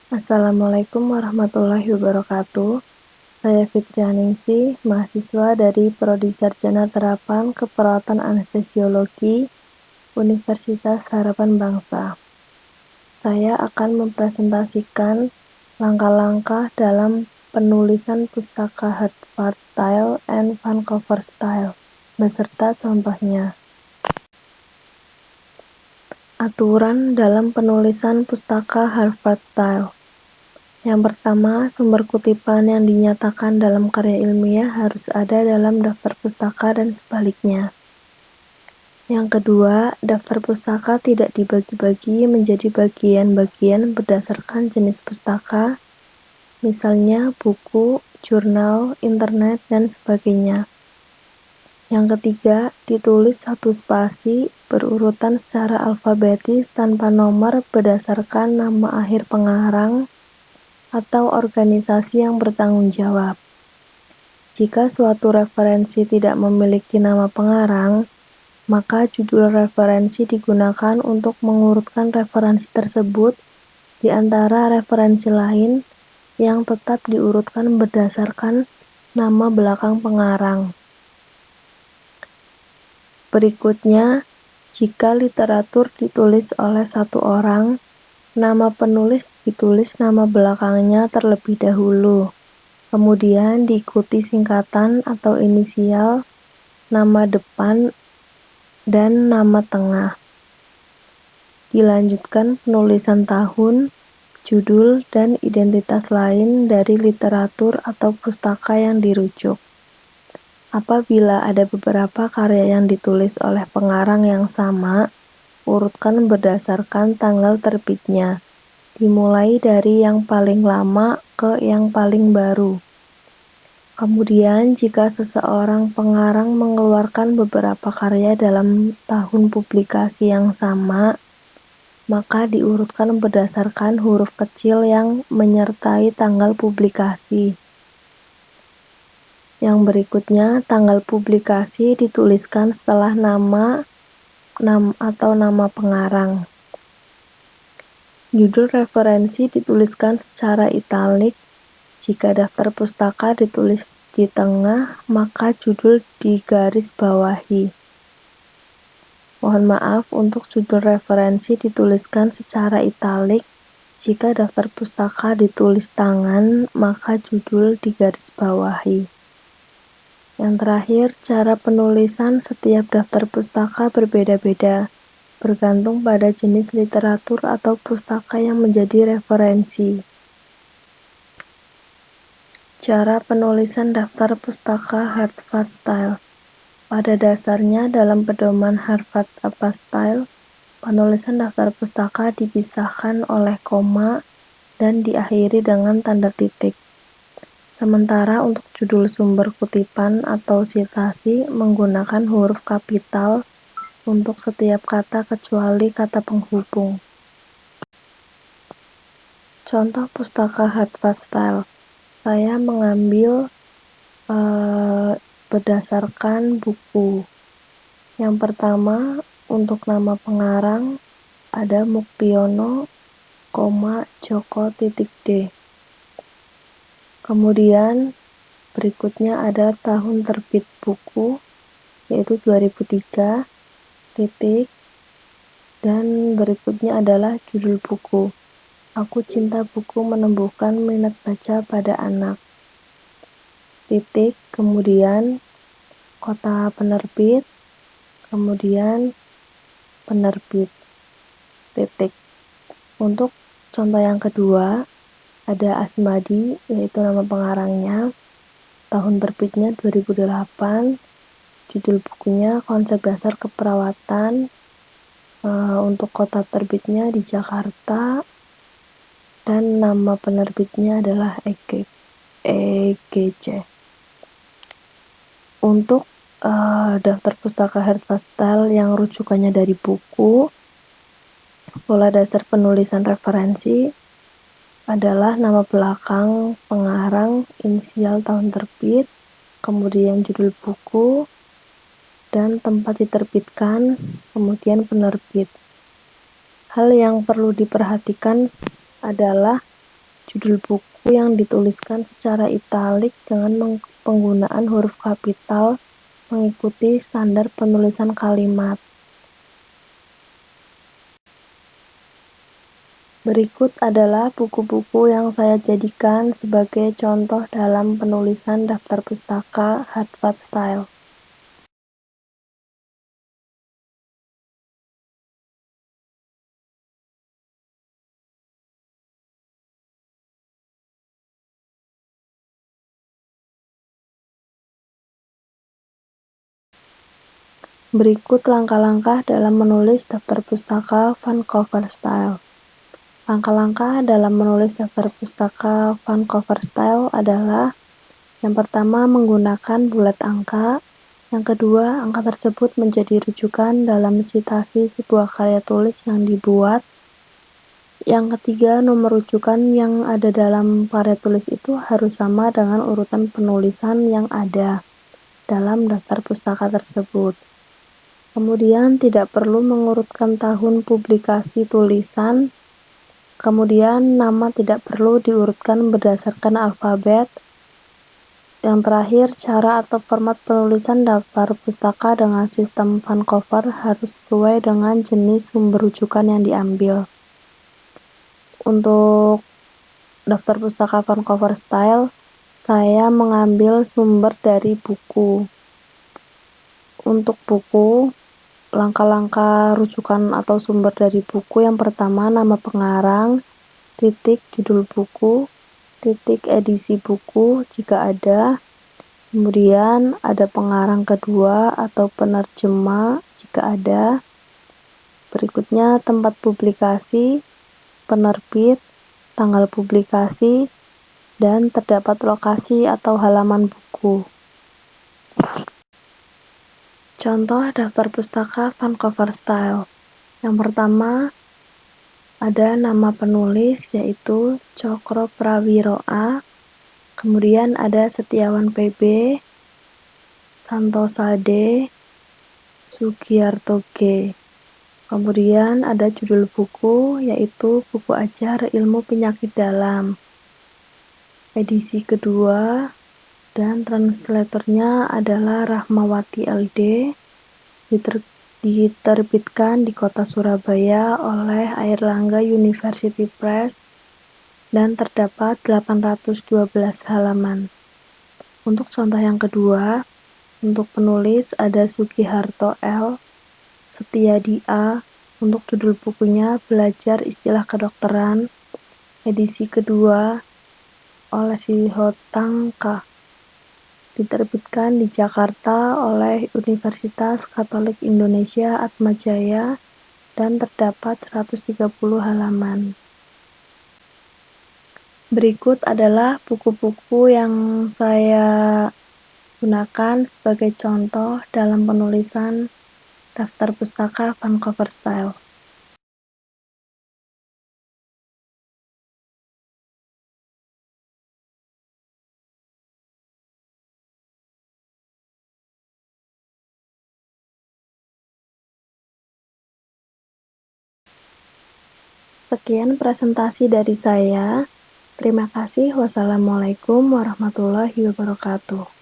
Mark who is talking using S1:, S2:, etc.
S1: Assalamualaikum warahmatullahi wabarakatuh. Saya Fitrianingsih, mahasiswa dari Prodi Sarjana Terapan Keperawatan Anestesiologi Universitas Harapan Bangsa. Saya akan mempresentasikan langkah-langkah dalam penulisan pustaka Harvard Style and Vancouver Style, beserta contohnya. Aturan dalam penulisan pustaka Harvard Style. Yang pertama, sumber kutipan yang dinyatakan dalam karya ilmiah harus ada dalam daftar pustaka dan sebaliknya. Yang kedua, daftar pustaka tidak dibagi-bagi menjadi bagian-bagian berdasarkan jenis pustaka, misalnya buku, jurnal, internet, dan sebagainya. Yang ketiga, ditulis satu spasi berurutan secara alfabetis tanpa nomor berdasarkan nama akhir pengarang atau organisasi yang bertanggung jawab. Jika suatu referensi tidak memiliki nama pengarang, maka judul referensi digunakan untuk mengurutkan referensi tersebut di antara referensi lain yang tetap diurutkan berdasarkan nama belakang pengarang. Berikutnya, jika literatur ditulis oleh satu orang, nama penulis ditulis nama belakangnya terlebih dahulu, kemudian diikuti singkatan atau inisial, nama depan, dan nama tengah. Dilanjutkan penulisan tahun, judul, dan identitas lain dari literatur atau pustaka yang dirujuk. Apabila ada beberapa karya yang ditulis oleh pengarang yang sama, urutkan berdasarkan tanggal terbitnya, dimulai dari yang paling lama ke yang paling baru. Kemudian, jika seseorang pengarang mengeluarkan beberapa karya dalam tahun publikasi yang sama, maka diurutkan berdasarkan huruf kecil yang menyertai tanggal publikasi. Yang berikutnya, tanggal publikasi dituliskan setelah nama atau nama pengarang. Judul referensi dituliskan secara italik. Jika daftar pustaka ditulis di tengah, maka judul digaris bawahi. Mohon maaf, untuk judul referensi dituliskan secara italik. Jika daftar pustaka ditulis tangan, maka judul digaris bawahi. Yang terakhir, cara penulisan setiap daftar pustaka berbeda-beda, bergantung pada jenis literatur atau pustaka yang menjadi referensi. Cara penulisan daftar pustaka Harvard Style. Pada dasarnya, dalam pedoman Harvard Style, penulisan daftar pustaka dipisahkan oleh koma dan diakhiri dengan tanda titik. Sementara untuk judul sumber kutipan atau sitasi menggunakan huruf kapital untuk setiap kata kecuali kata penghubung. Contoh pustaka Harvard Style. Saya mengambil berdasarkan buku. Yang pertama, untuk nama pengarang ada Muktiono, Joko .d. Kemudian berikutnya ada tahun terbit buku, yaitu 2003, titik, dan berikutnya adalah judul buku. Aku cinta buku menumbuhkan minat baca pada anak. Titik, kemudian kota penerbit, kemudian penerbit. Titik. Untuk contoh yang kedua, ada Asmadi, yaitu nama pengarangnya. Tahun terbitnya 2008. Judul bukunya Konsep Dasar Keperawatan. Untuk kota terbitnya di Jakarta. Dan nama penerbitnya adalah EGC. Untuk daftar pustaka Harvard Style yang rujukannya dari buku, pola dasar penulisan referensi adalah nama belakang pengarang, inisial tahun terbit, kemudian judul buku, dan tempat diterbitkan, kemudian penerbit. Hal yang perlu diperhatikan adalah judul buku yang dituliskan secara italik dengan penggunaan huruf kapital mengikuti standar penulisan kalimat. Berikut adalah buku-buku yang saya jadikan sebagai contoh dalam penulisan daftar pustaka Harvard Style. Berikut langkah-langkah dalam menulis daftar pustaka Vancouver Style. Langkah-langkah dalam menulis daftar pustaka Vancouver Style adalah: yang pertama, menggunakan bulat angka. Yang kedua, angka tersebut menjadi rujukan dalam sitasi sebuah karya tulis yang dibuat. Yang ketiga, nomor rujukan yang ada dalam karya tulis itu harus sama dengan urutan penulisan yang ada dalam daftar pustaka tersebut. Kemudian, tidak perlu mengurutkan tahun publikasi tulisan. Kemudian, nama tidak perlu diurutkan berdasarkan alfabet. Yang terakhir, cara atau format penulisan daftar pustaka dengan sistem Vancouver harus sesuai dengan jenis sumber rujukan yang diambil. Untuk daftar pustaka Vancouver Style, saya mengambil sumber dari buku. Untuk buku, langkah-langkah rujukan atau sumber dari buku: yang pertama, nama pengarang, titik judul buku, titik edisi buku jika ada. Kemudian ada pengarang kedua atau penerjemah jika ada. Berikutnya tempat publikasi, penerbit, tanggal publikasi, dan terdapat lokasi atau halaman buku. Contoh daftar pustaka Vancouver Style. Yang pertama, ada nama penulis yaitu Cokro Prawiro A. Kemudian ada Setiawan PB, Santosa D, Sugiarto G. Kemudian ada judul buku yaitu Buku Ajar Ilmu Penyakit Dalam, edisi kedua, dan translatornya adalah Rahmawati LD, diterbitkan di Kota Surabaya oleh Airlangga University Press, dan terdapat 812 halaman. Untuk contoh yang kedua, untuk penulis ada Sugiharto L, Setiadi A. Untuk judul bukunya Belajar Istilah Kedokteran, edisi kedua, oleh Sihotang K. Diterbitkan di Jakarta oleh Universitas Katolik Indonesia Atmajaya, dan terdapat 130 halaman. Berikut adalah buku-buku yang saya gunakan sebagai contoh dalam penulisan daftar pustaka Vancouver Style. Sekian presentasi dari saya. Terima kasih. Wassalamualaikum warahmatullahi wabarakatuh.